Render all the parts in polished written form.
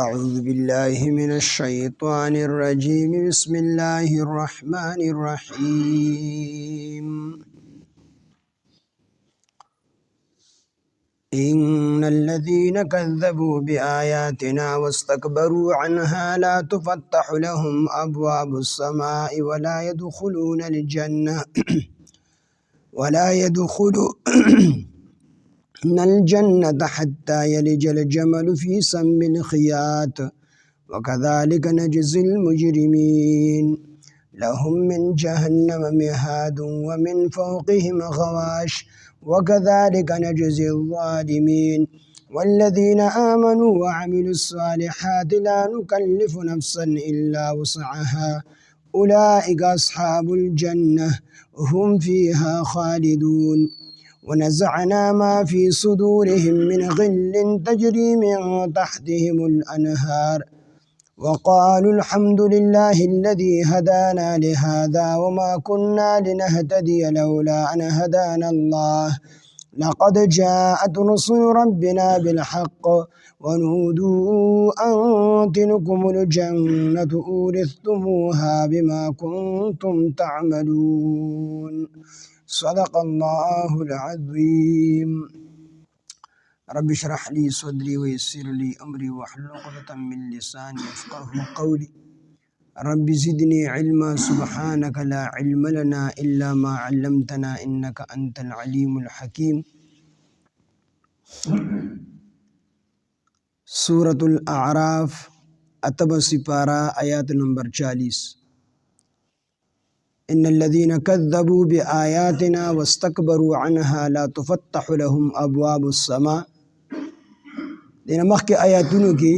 أعوذ بالله من الشيطان الرجيم بسم الله الرحمن الرحيم إن الذين كذبوا بآياتنا واستكبروا عنها لا تفتح لهم أبواب السماء ولا يدخلون الجنة حتى يلج الجمل في سم الخياط وكذلك نجزي المجرمين لهم من جهنم مهاد ومن فوقهم غواش وكذلك نجزي الظالمين والذين آمنوا وعملوا الصالحات لا نكلف نفسا إلا وسعها أولئك أصحاب الجنة هم فيها خالدون ونزعنا ما في صدورهم من غل تجري من تحتهم الأنهار وقالوا الحمد لله الذي هدانا لهذا وما كنا لنهتدي لولا أن هدانا الله لقد جاءت رسل ربنا بالحق ونودوا أن تلكم الجنة أورثتموها بما كنتم تعملون صدق الله العظيم رب اشرح لي صدري ويسر لي أمري واحلل عقدة من لساني يفقهوا قولي رب زدني علما سبحانك لا علم لنا إلا ما علمتنا إنك أنت العليم الحكيم سورة الأعراف أتب سپارہ آیات نمبر 40 إن الذين كذبوا بآياتنا واستكبروا عنها لا تفتح لهم أبواب السماء دین مخی آیاتونو کی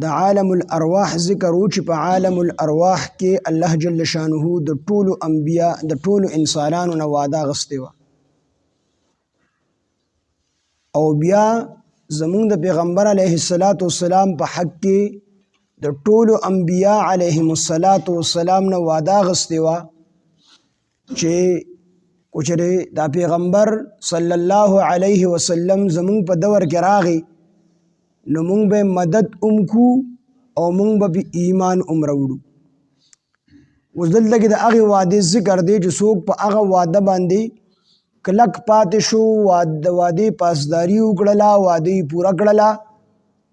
دا عالم الارواح ذکر وچ پا عالم الارواح کے اللہ جل شانہ دا طول انبیاء دا طول انسانانو نوادا غستیوا او بیا زمون دا پیغمبر علیہ السلام پا حق کے دا طول انبیاء علیہم السلام نوادا غستیوا چے کچھ دا پیغمبر صلی اللہ علیہ وسلم زمون پا دور کے راغی نو مونگ بے مدد امکو او مونگ بے ایمان امروڑو وزدل لگی دا اغی وعدی ذکر دے جو سوک پا اغا وعدہ باندی کلک پاتشو وعدی پاسداری اکڑلا وعدی پورا کڑلا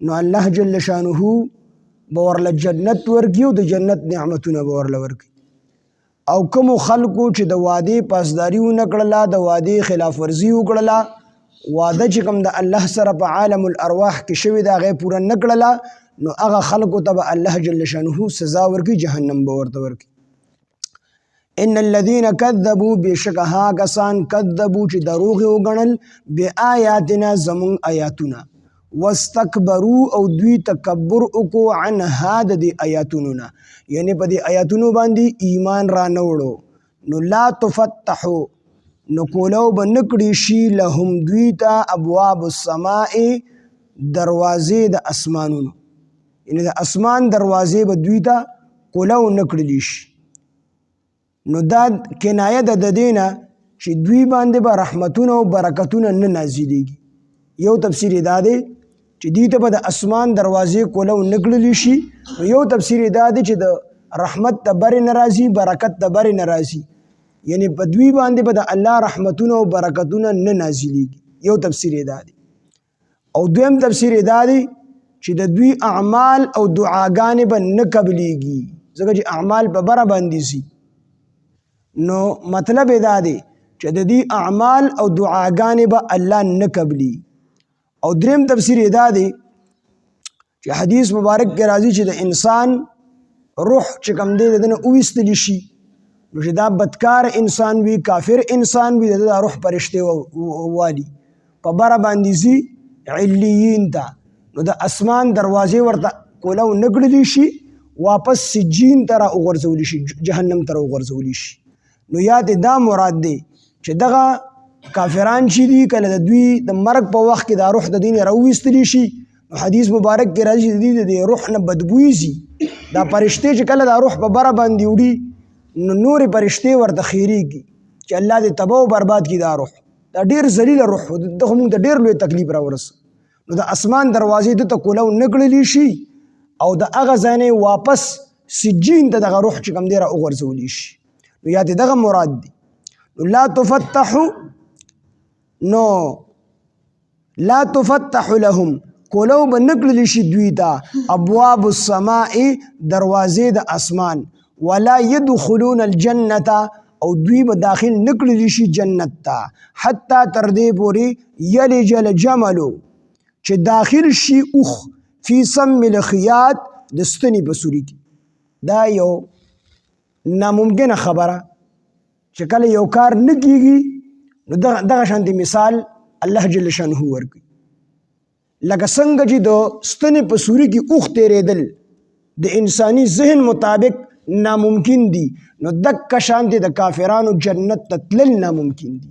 نو اللہ جل شانہو بورل جنت ورکی و دا جنت نعمتونا بورل ورکی او کم خلقو چې د وعده پاسداری ونکړه د وعده خلاف ورزی وکړه وعده چې کوم د الله سره په عالم الارواح کې شوی دا غي پورا نکړه نو هغه خلقو ته الله جل شانه سزا ورکی جهنم به ورته ورکی ان الذين كذبوا بشکها کسان کذبوا چې دروغ وګڼل بیااتنا زمون آیاتنا واستكبروا او دوی تکبر وکو عن هذا دی آیاتونو یعنی په دې آیاتونو باندې ایمان را نوړو نو لا تفتحو نو کولو بنکړي شي لهم دوی ته ابواب السماء دروازې د اسمانونو یعنی د اسمان دروازې به دوی ته کولو نکړي شي نو دا کنایه د دینه چې دوی باندې به رحمتونه او برکتونه نه نازلېږي یو تفسیر دا دی چې دوی ته به د اسمان دروازې کولو نکړلی شي یو تفسیر دا دی چې د رحمت ته برې نه راځي برکت ته برې نه راځي یعنی په دوی باندې به د الله رحمتونه او برکتونه نه نازلېږي یو تفسیر دا دی او دویم تفسیر دا دی چې د دوی اعمال او دعاګانې به نه قبلېږي ځکه چې اعمال په بره باندې سي نو مطلب دا دی چې د دې اعمال او دعاګانې به الله نه قبلي او دریم تفسیر دا دی چې حدیث مبارک کې راځي چې د انسان روح چې کوم دی دنه اویستلی شي نو چې دا بدکار انسان وي کافر انسان وي د روح پرشته والی په بره باندې زی علیین ته نو د اسمان دروازې ورته کولو نګړلی شي واپس سجین ته را وغورځولی شي جهنم ته را وغورځولی شي نو یاد دا مراد دی چې دغه کافران چې دي کله د دوی د مرګ په وخت کې دا روح د دین راوېستلی شي حدیث مبارک کې راځي د روح نه بدبوئی زی دا پرشته چې کله دا روح په بره باندې وړي نو نور پرشته ورته خیریږي چې الله دې تباہ او برباد کړي دا روح دا ډیر ذلیل روح دغه موږ ته ډیر لوی تکلیف راورس نو د اسمان دروازې دته کولو نه کړلی شي او د هغه ځای نه واپس سجین ته دغه روح چې کوم دی را وغورځولی شي. نو یا دې دغه مراد دی. نو لا تفتح لهم کولو به نه کړلی شي دوی ته ابواب السماء دروازې د اسمان ولا يدخلون الجنة او دوی به داخل نه کړلی شي جنت ته حتی تر دې پورې یلج الجمل چې داخل شي اوخ فی سم الخیاط د ستنې په سوري کې. دا یو ناممکنه خبره چې کله یو کار نه کیږي نو دغه شانتي مثال الله جل شانه ورکوي. لکه څنګه چې د ستنې په سوري کې اوخ تیرېدل د انساني ذهن مطابق ناممکن دي نو دغه شانتي د کافرانو جنت ته تلل ناممکن دي.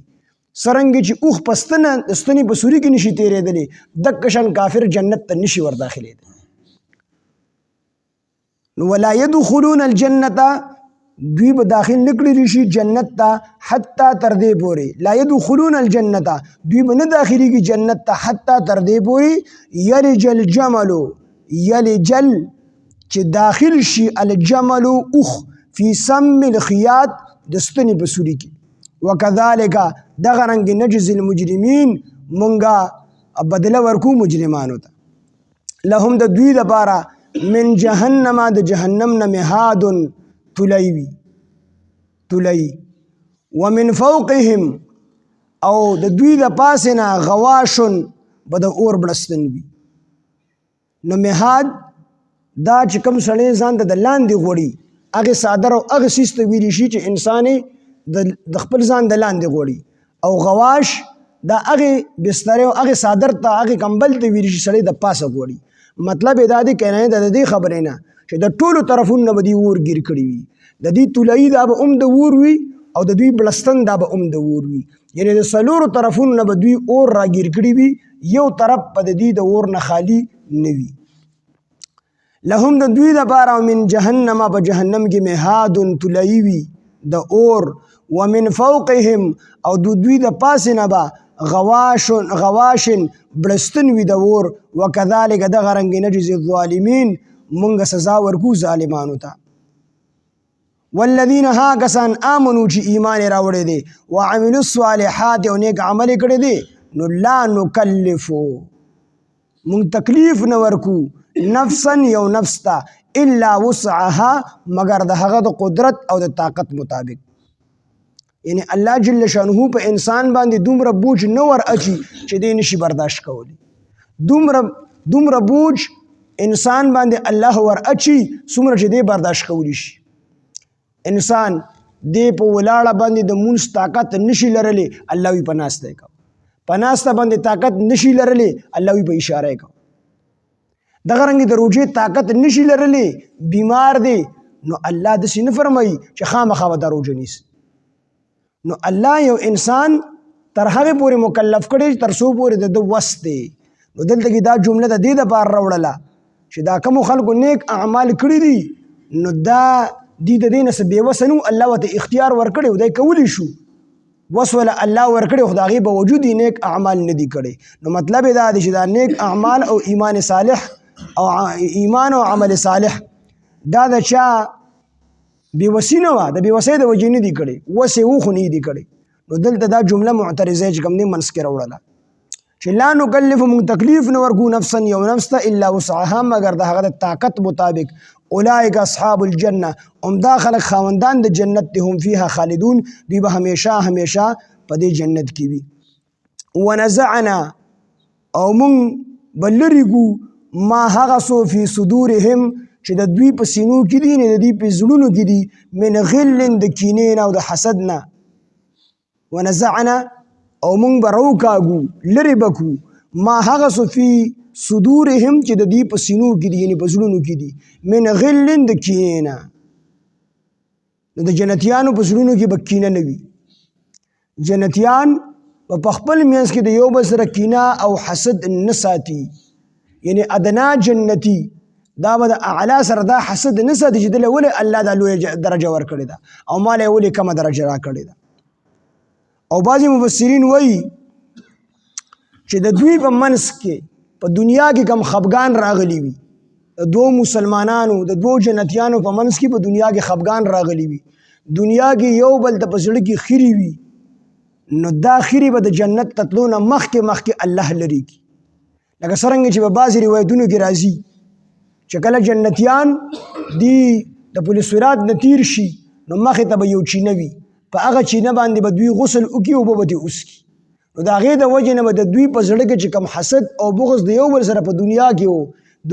څرنګه چې اوخ په ستنې په سوري کې نشي تیرېدلی دغه شان کافر جنت ته نشي ورداخلېدلی. نو ولا يدخلون الجنة دوی به داخل نکړلی شي جنت ته حتی تر دې پورې لا يدخلون الجنة دوی به نه داخليږي جنت ته حتی تر دې پورې یلج الجمل یلجل چې داخل شي الجمل اوخ فی سم الخیاط د ستنې په سوري کې. وکذالک دغه رنګ نجزي المجرمین مونږه بدله ورکو مجرمانو ته لهم د دوی لپاره من جهنم د جهنم نه مهاد تلی ومن فوقهم او د دوی د پاسه نه غواشن به د اور بلستن وي. نو مهاد دا چې کوم سړی ځان ته د لاندې غوړي هغه صادر او هغه سیسته ویلی شي چې انسان د خپل ځان د لاندې غوړي او غواش دا هغه بستر او هغه صادر ته هغه کمبل ته ویلی شي سړی د پاسه غوړي. مطلب دا دی کنه د دې خبرې نه چې د ټولو طرفونو به دی ور گیر کړی وي د دې تولای دا به د ور وي او د دوی بلستان دا به د ور وي یعنی د سلورو طرفونو به دوی اور را گیر کړی وي یو طرف په دې د اور نه خالی نه وي. لهم د دوی لپاره من جهنم په جهنم کې مهاد تولای وي د اور ومن فوقهم او د دوی د پاسه نه به غواشن بلستن وي د اور. وکذالک دغه رنګ نجزي الظالمین مونږ سزا ورکو ظالمانو ته. والذین ها کسان آمنو چې ایمان راوړی دی وعملوا الصالحات او نیک عمل کړی دی نو لا نکلفو مونږ تکلیف نه ورکو نفسا یو نفس ته الا وسعها مگر د هغه د قدرت او د طاقت مطابق. یعنی الله جل شانه په انسان باندې دومره بوج نه ور اچي چې دی نشي برداشت کولی. دومره بوج انسان باندې الله ور اچي څومره چې دی برداشت کولی شي. انسان دی په ولاړه باندې د مونږ طاقت نشي لرلی الله وی پناسته کو پناسته باندې طاقت نشي لرلی الله وی په اشاره کو. دغه رنګ د روجې طاقت نشي لرلی بیمار دی نو الله د سینه فرمایي چې خامخا د روجې نیس. نو الله یو انسان تر هغه پورې مکلف کړي تر څو پورې د وس دی. نو دلته کې دا جمله د دې لپاره راوړله چې دا کوم خلکو نیک اعمال کړي دي نو دا د دې نه څه بېوسه نو الله ورته اختیار ورکړی او دی کولی شو وس ولا الله ورکړی خو د هغې باوجود یې نیک اعمال نه دي کړی. نو مطلب یې دا دی چې دا نیک اعمال او ایمان صالح او ایمان او عمل صالح دا د چا بېوسي نه وه د بېوسۍ د وجې نه دي کړی وسې و خو نه دي کړی. نو دلته دا جمله معترضه چې کوم دی منځ کې راوړله چې لا نکلف مونږ تکلیف نه ورکو نفسا یو نفس ته الا وسعها مگر د هغه د طاقت مطابق. اولئک اصحاب الجنه دا خلق خاوندان د جنت دي هم فيها خالدون دوی به همیشه په دې جنت کې وي. ونزعنا او مونږ به لرې کړو ما هغه څه فی صدورهم چې د دوی په سینو کې دي نه د دوی په زړونو کې دي من غل د کینې نه او د حسد نه. ونزعنا او مونږ به راوکاږو لرې به کړو ما هغه څه فی صدورهم چې د دوی په سینو کې دي یعنې په زړونو کې دي من غل د کینې نه. نو د جنتیانو په زړونو کې به کینه نه وي. جنتیان په خپل منځ کې د یو بل سره کینه او حسد نه ساتي. یعنی ادنا جنتی دا به د اعلی سره دا حسد نه ساتي چې دله ولې الله دا لویه درجه ورکړې ده او ما له ولې کمه درجه راکړې ده. او بعضې مفسرین وایي چې د دوی په منځ کې په دنیا کې کم خفګان راغلی وي د دوو مسلمانانو د دوو جنتیانو په منځ کې په دنیا کې خفګان راغلی وي دنیا کې یو بل ته په زړه کې خیري وي نو دا خیري به د جنت تتلو نه مخکې الله لري کی لکه څرنګه چې په بعضې روایتونو کې راځي چې کله جنتیان دی د پل صراط نه تیر شي نو مخې ته به یو چینه وي په هغه چینه باندې به دوی غسل وکړي اوبه به ترې وڅښي نو د هغې د وجې نه به د دوی په زړه کې چې کوم حسد او بغض د یو بل سره په دنیا کې و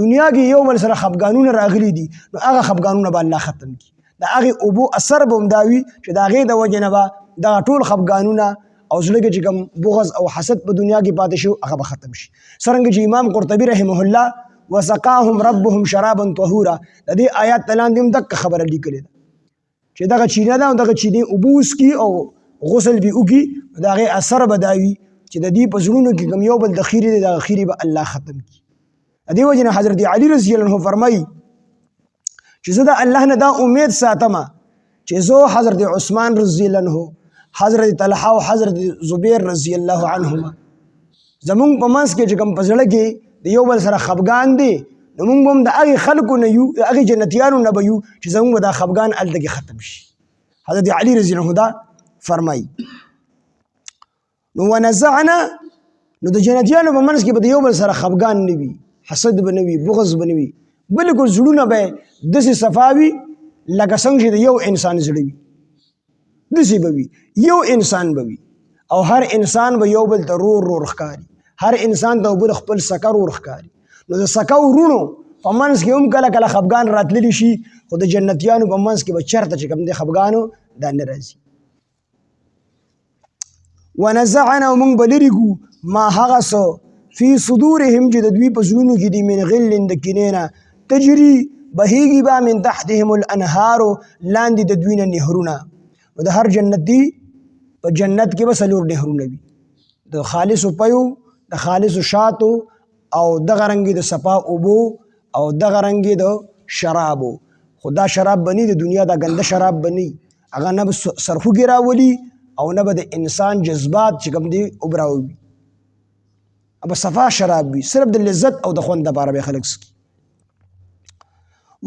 دنیا کې یو بل سره خفګانونه راغلي دي نو هغه خفګانونه به الله ختم کړي د هغې اوبو اثر به هم دا وي چې د هغې د وجې نه به دغه ټول خفګانونه او زړه کې چې کوم بغض او حسد په دنیا کې پاتې شو هغه به ختم شي څرنګه چې امام قرطبي رحمه الله وسقاهم ربهم شرابا طهورا د دې آیات لاندې هم دغه خبره لیکلې ده چې دغه چینه ده او دغه چینې اوبه وڅښي او غسل به وکړي د هغې اثر به دا وي چې د دې په زړونو کې کوم یو بل د خیرې دی دغه خیرې به الله ختم کړي د دې وجې نه حضرت علي رضی الله عنه فرمایي چې زه د الله نه دا امید ساتم چې زه حضرت عثمان رضی الله عنه حضرت طلحه او حضرت زبیر رضی الله عنهما زمونږ په منځ کې چې کوم په زړه کې د یو بل سره خفګان دی نو موږ به هم د هغې خلکو نه یو د هغې جنتیانو نه به یو چې زمونږ به دا خفګان هلته کې ختم شي حضرت علي رضی الله عنه دا فرمایي نو ونزعنا نو د جنتیانو په منځ کې به د یو بل سره خفګان نه وي حسد به نه وي بغض به نه وي بلکل زړونه به داسې صفا وي لکه څنګه چې د یو انسان زړه وي داسې به وي یو انسان به وي او هر انسان به یو بل ته رور ښکاري هر انسان ته بل خپل سکه رور ښکاري نو د سکه ورونو په منځ کې هم کله کله خفګان راتللی شي خو د جنتیانو په منځ کې به چېرته چې کوم دی خفګانو دا نه راځي ونزعنا ومونږ به لرې کړو ما هغه څه فی صدورهم چې د دوی په زړونو کې دي من غل د کینې نه تجري بهیږي به من تحتهم الانهارو لاندې د دوی نه نهرونه د هر جنتي په جنت کې به څلور نهرونه وي د خالصو پیو د خالصو شاتو او دغه رنګې د صفا اوبو او دغه رنګې د شرابو خو دا شراب به نه د دنیا دا ګنده شراب به نه هغه نه به سرخوږي راولي او نه به د انسان جذبات چې کوم دي اوبراوي ابه صفا شراب وي صرف د لذت او د خوند لپاره به خلک څکي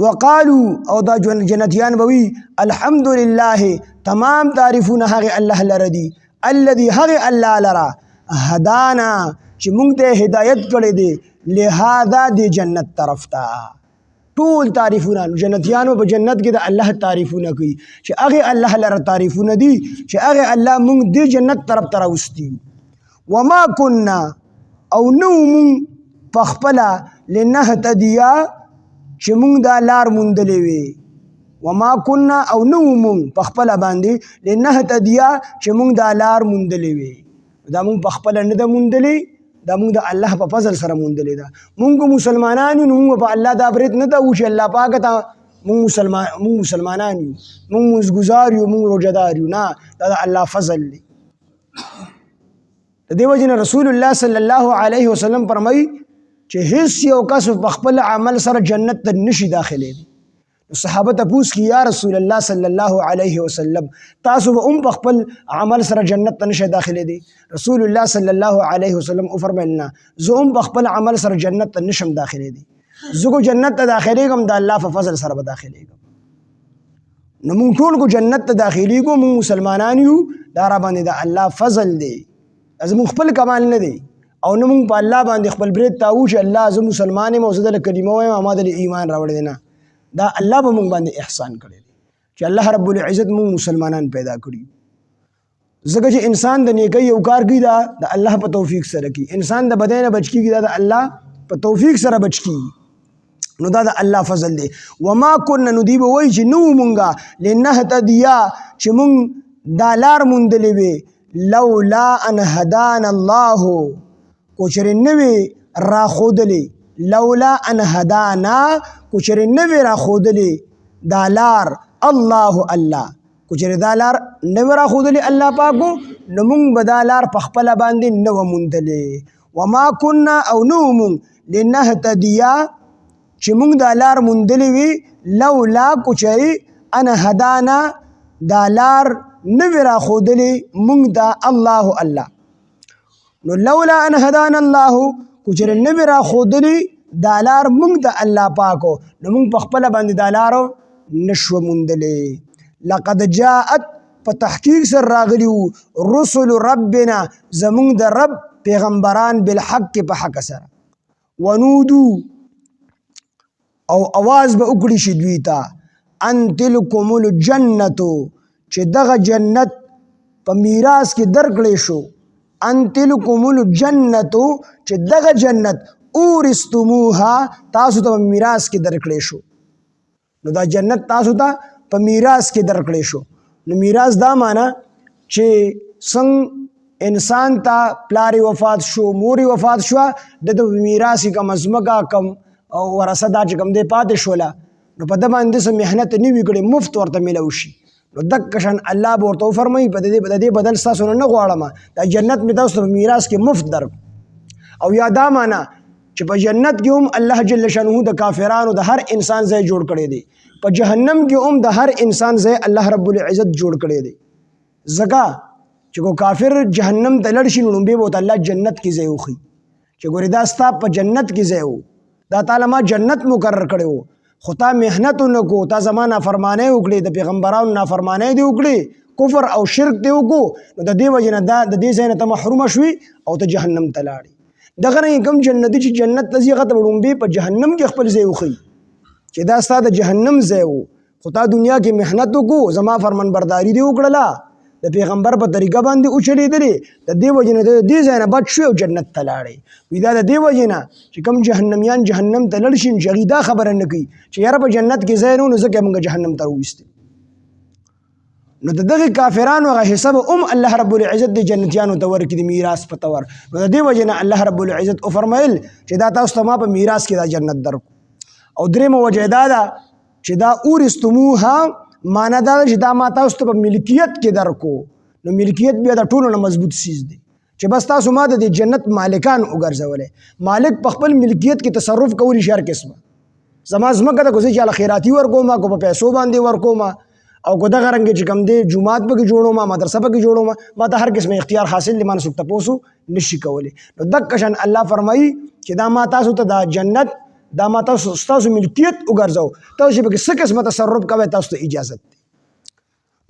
وقالو او دا جنتیان به وي الحمد لله تمام تعریفونه هغې الله لره دي الذي هغې الله لره هدانا چې موږ ته هدایت کړی دی لهذا د جنت طرف ته ټول تعریفونه جنتیانو په جنت کې د الله تعریفونه کوي چې هغې الله لره تعریفونه دي چې هغې الله موږ دې جنت طرف ته راوستي وما كنا او نو موږ پخپله لنهتدیا چې موږ دا لار موندلې وي وما كنا او نو موږ پخپله باندې لنهتدیا چې موږ دا لار موندلې وي دا موږ پخپله نه ده موندلې دا موږ د الله په فضل سره موندلې ده موږ مسلمانان یو نو موږ په الله دا برید نه ده چې الله پاک ته موږ مسلمانان یو موږ مزګزار یو موږ روژهدار یو نه دا د الله فضل دی د دې وجې نه رسول الله صلی الله علیه وسلم فرمایي چې هیڅ یو کس په خپل عمل سره جنت ته نشي داخلېدی صحابه تپوس کی یا رسول الله صلی الله علیه وسلم تاسو به په خپل عمل سره جنت ته نشي داخلېدی رسول الله صلی الله علیه وسلم فرمایلنا زه په خپل عمل سره جنت ته نشم داخلېدی زه کو جنت ته داخلېږم د الله په فضل سره به داخلېږم نو موږ ټول کو جنت ته داخلېږو موږ مسلمانان یو دا را باندې د الله فضل دی زموږ خپل کمال نه دی او نه موږ په الله باندې خپل برید تاو چې الله زه مسلمان یم او زه د کلمه وایم ما د ایمان راوړی دی نه دا الله به موږ باندې احسان کړی دی چې الله رب العزت موږ مسلمانان پیدا کړي ځکه چې انسان د نیکۍ یو کار کوي دا د الله په توفیق سره کوي انسان د بدۍ نه بچ کېږي دا د الله په توفیق سره بچ کېږي نو دا د الله فضل دی وما كنا نو دوی به وایي چې نو مونږه لنهتدیا چې مونږ دا لار موندلې وې لولا ان هدانا الله کو چېرې نه وې راښودلې لولا ان هدانا کو چېرې نه وې راښودلې دا لار الله کو چېرې دا لار نه وې راښودلې الله پاکو نو مونږ به دا لار په خپله باندې نه وه موندلې وما كنا او نو مونږ لنهتدیا چې مونږ دا لار موندلې وي لولا کو چېرې ان هدانا دا لار نه وې راښودلې مونږ دا الله نو لولا ان هدانا الله کوچر نه را خودلی دالار مونږ د الله پاکو نو مونږ په خپل باندې دالارو نشو مندلې لقد جاءت په تحقیق سره راغلی رسل ربنا زمونږ د رب پیغمبران بالحق په حق سره ونودو او आवाज به وکړي شي دوی ته ان تلکم الجنتو چې دغه جنت په میراث کې درکړې شو ان تلکم الجنتو چې دغه جنت اورستموها تاسو ته میراث کې درکړې شو نو دا جنت تاسو ته په میراث کې درکړې شو نو میراث دا معنی چې څنګه انسان ته پلاری وفات شو موري وفات شو د میراث کم ازمکا کم او ورثه دا چې کم دی پاتې شوله نو په د باندې سم محنت نه وی کړي مفت ورته ملو شي نو دکشن الله ورته فرمایي په دې بدل تاسو نه غواړم دا جنت می تاسو په میراث کې مفت درک او یادا معنا چې په جنت کې هم الله جل شانه د کافرانو د هر انسان ځای جوړ کړي دي په جهنم کې هم د هر انسان ځای الله رب العزت جوړ کړي دي زکا چې کو کافر جهنم ته لړ شي نو به بوت الله جنت کې ځای وخی چې ګورې دا ستا په جنت کې ځای وو دا تعالی ما جنت مقرر کړو خو تا محنت نکو تا زمانہ فرمانه وکړي د پیغمبرانو نافرمانه دی وکړي کفر او شرک دی وکړو نو د دې وجنه دا د دې ځای نه ته محروم شوي او ته جهنم ته لاړې دغه نه کوم جنتی چې جنت ته ځي هغه ته وړومبې په جهنم کې خپل ځای وخی چې دا ستا د جهنم ځای وو خو تا دنیا کې محنت وکړو زما فرمان برداری دی وکړله د پیغمبر په طریقه باندې اوچلیدلې د دې وجنه د دې ځای نه بچ شو او جنت ته لاړې وی دا د دې وجنه چې کوم جهنميان جهنم ته لړ شي چې دا خبره نه کوي چې یاره په جنت کې ځای نه ځکه موږ جهنم ته وېستل نو دغه کافرانو هغه حساب الله رب العزت د جنتیانو ته ورکړي میراث په تور نو د دې وجنه الله رب العزت او فرمایل چې دا تاسو ته ما په میراث کې دا جنت درکو او درې مو وجه دا چې دا اورستموها معنا دا چې دا ما تاسو ته په ملکیت کې درکو نو ملکیت بیا د ټولو نه مضبوط سیز دی چې بس تاسو ما د جنت مالکان وګرځولې مالک په خپل ملکیت کې تصرف کولی شي هر قسمه زما زمکه د کوزي چې خیراتی ورکوما کو په پیسو باندې ورکوما او کو دغه رنګ چې کم دی جمعات به جوړوما مدرسه به جوړوما ما ته هر قسمه اختیار حاصل لمن سکته پوسو نشي کولی نو دکشن الله فرمایي چې دا ما تاسو ته د جنت دا ما تاسو ملکیت وګرځاو تاسو به څه قسمه تصرف کوي تاسو ته اجازه ده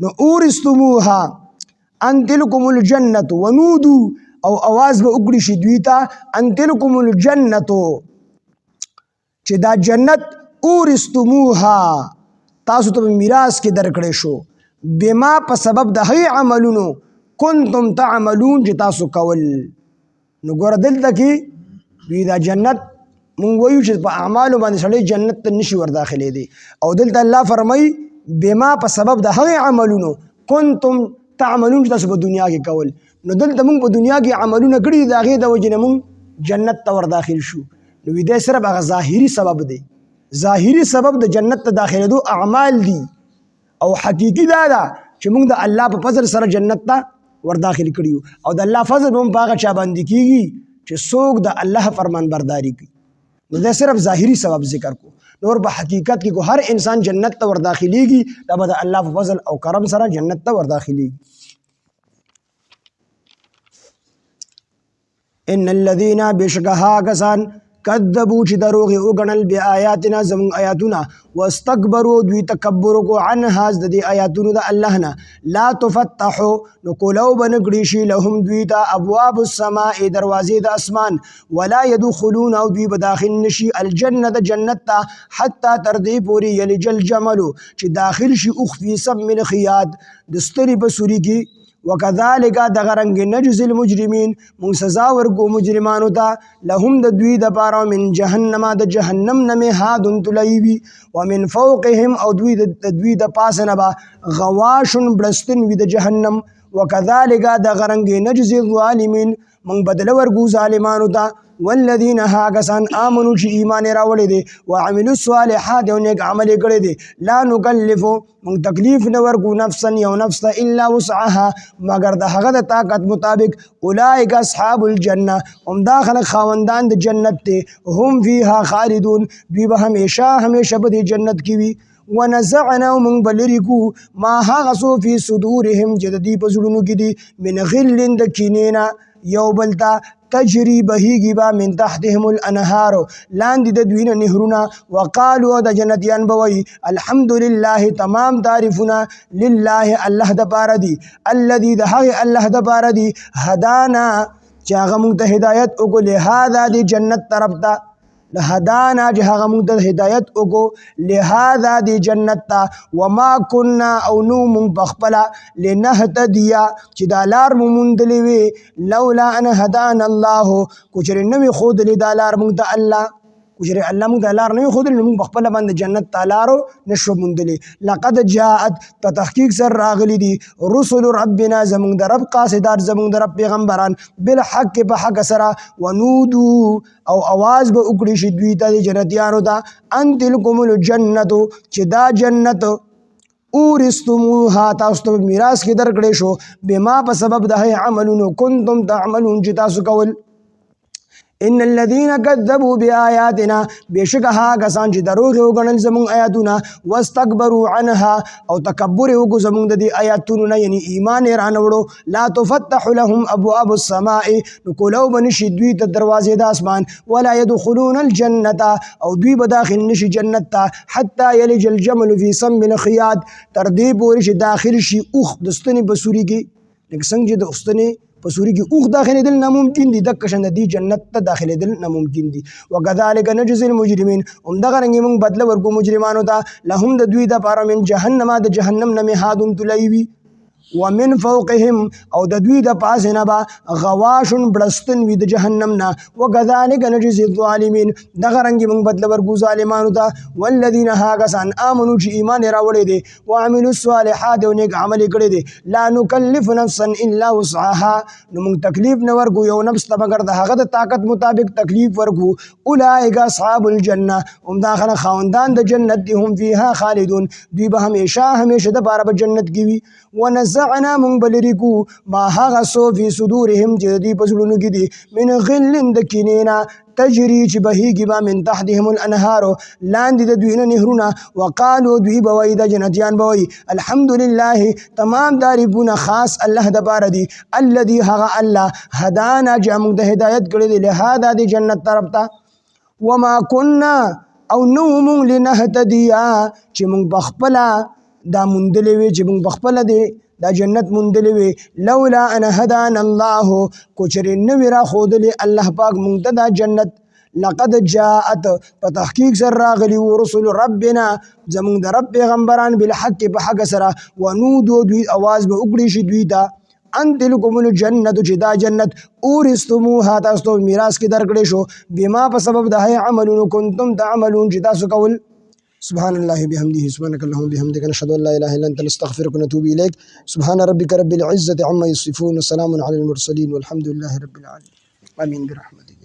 نو اورستموها ان تلکم الجنت ونودو او आवाज به وګړي شي دوی ته ان تلکم الجنت چې دا جنت اورستموها تاسو ته میراث کې درکړې شو بما په سبب د هي عملونو کنتم تعملون چې تاسو کول نو ګور دلته کې وی دا جنت مونږ وایو چې په اعمالو باندې سړی جنت ته نشي ور داخلي دي او دلته الله فرمایي بما په سبب د هغه عملونو کنتم تعملون چې تاسو په دنیا کې کول نو دلته مونږ په دنیا کې عملونه کړي د هغې د وجې نه مونږ جنت ته ور داخل شو نو وی دی صرف هغه ظاهري سبب دی ظاهري سبب د جنت ته داخلېدو اعمال دي او حقیقي دا ده چې مونږ د الله په فضل سره جنت ته ور داخل کړیو او د الله فضل هم په هغه چا باندې کېږي چې څوک د الله فرمان برداري کوي نو دا صرف ظاهري سبب ذکر کو نور په حقیقت کې کو هر انسان جنت ته ور داخليږي دا به الله په فضل او کرم سره جنت ته ور داخليږي ان الذين بشكها كسان کذبوا چې دروغ وګڼل بیا آیاتنا زمون آیاتونه واستكبروا دوی تکبر کو عنها د دې آیاتونو د الله نه لا تفتحوا نو کولو بنګړي شي لهم دوی ته ابواب السماء دروازې د اسمان ولا يدخلون او دوی بداخل نشي الجنه د جنت ته حتی تر دې پوری یلج الجمل چې داخل شي او فی سم من خیاط دستری بسوری کی وکذالک دغرنګ نجز المجرمین مون سزا ورکو مجرمانو ته لهم د دوی د پاره من جهنم د جهنم نه هادن تلیوی ومن فوقهم او دوی د پاسه نه غواشن بلستن وی د جهنم وکذالک دغرنګ نجز الظالمین مون بدل ورکو ظالمانو ته والذین هاکسان آمنوا چې ایمان راوړی دي وعملوا الصالحات او نیک عمل کړی دي لا نکلف من تکلیف نه ورکو نفسا یو نفس الا وسعها مگر د هغه د طاقت مطابق اولئک اصحاب الجنه هم داخل خاوندان د جنت ته هم فيها خالدون دوی به همیشه په دې جنت کې وي ونزعنا من بلرکو ما هغه سو فی صدورهم جددی پزړونو کې دي من غل د کینینا یو بلتا تجری بهیږي با من تحتهم الانهار لاندې د دوی نه نهرونه وقالو د جنتیان بوي الحمدلله تمام تعریفونه لله الله د پاره دي الذي د هغه الله د پاره دي هدانا چې هغه موږ ته هدایت وکړي هذا د جنت طرف ته هدانا چې هغه موږ ته هدایت وکړو لهذا د جنت ته وما كنا او نو موږ بخپلا لنهتدیا چې دا لار مو موندلې وي لولا ان هدانا الله کوچر نو خود له دا لار موږ ته الله کوچر الله موږ ته لار نه خود له موږ بخپلا باندې جنت تعالی نشو موندلې لقد جاءت په تحقیق سره راغلي دي رسل ربنا زموږ د رب قاصدار زموږ د رب پیغمبران بالحق په حق سره ونودو او आवाज به وکړي شي دوی ته جنتیانو ته ان تلکم الجنت چې دا جنت اورستموها تاسو ته میراث کې درکړې شو بما په سبب د عملونو کنتم تعملون چې تاسو کول ان الذين كذبوا بآياتنا بشکها کسان چې دروغ وګڼل زمون آیاتونه واستكبروا عنها او تکبر وکړو زمون د دې آیاتونو نه یعنی ایمان رانوړو لا تفتح لهم ابواب السماء نقولوا بنشي دوی ته دروازې د اسمان ولا يدخلون الجنه او دوی به داخل نشي جنت ته حتى يلج الجمل في سم الخياط تر دې پورې چې داخل شي اوخ دستنی بسوري کې لکه څنګه چې د اوستنی پسوري کې اوخ داخله دل ناممکن دي د کشن دي جنت ته داخله دل ناممکن دي وکذالک نجزي المجرمين هم دغه رنګ موږ بدله ورکو مجرمانو ته لهم د دوی د پاره من جهنم د جهنم نه مهادون تلوي ومن فوقهم او د دوی د پاسه نه با غواشن بلستن وي د جهنم نه وکذالک نجزي الظالمين دغه رنګ موږ بدله ورکو ظالمانو ته والذین هاغسان امنوا چې ایمان راوړي دي وعملوا الصالحات او نیک عمل کړي دي لا نکلف نفسا الا وسعها نو موږ تکلیف نه ورکو یو نفس ته مگر د هغه د طاقت مطابق تکلیف ورکو اولئک اصحاب الجنه هم داخله خاوندان د جنت دي هم فيها خالدون دوی به همیشه د بار په جنت کې وي ونزعنا من بلریکو ما هغه سو فی صدورهم چې دوی په زړونو کې دي من غل د کینینا تجری چې بهیږي با من تحتهم الانهار لاندې د دوی نه نهرونه وقالو دوی بوي د جنتیان بوي الحمدلله تمام تعریفونه خاص الله د پاره دي الذي هغه الله هدانا چې موږ د هدایت کړی دی لهذا د جنت طرف ته وما كنا او نو موږ لنهتدیا چې موږ بخپلا دا مندلې وي چې موږ بخپله دی دا جنت مندلې وي لولا ان هدانا الله کوچرې نوې راښودلې الله پاک موږ ته دا جنت لقد جاءت په تحقیق سره راغلي رسل ربنا زموږ د رب پیغمبران بالحق په حق سره ونودو دوی आवाज به وکړي شي دوی ته ان تلکم الجنت چې دا جنت اورستموها تاسو ته میراث کې درکړې شو بما په سبب د عملونو کنتم تعملون چې تاسو کول سبحان الله بحمده سبحانك اللهم بحمدك نشهد ان لا اله الا انت نستغفرك ونتوب اليك سبحان ربك رب العزه عما يصفون وسلام على المرسلين والحمد لله رب العالمين امين برحمتك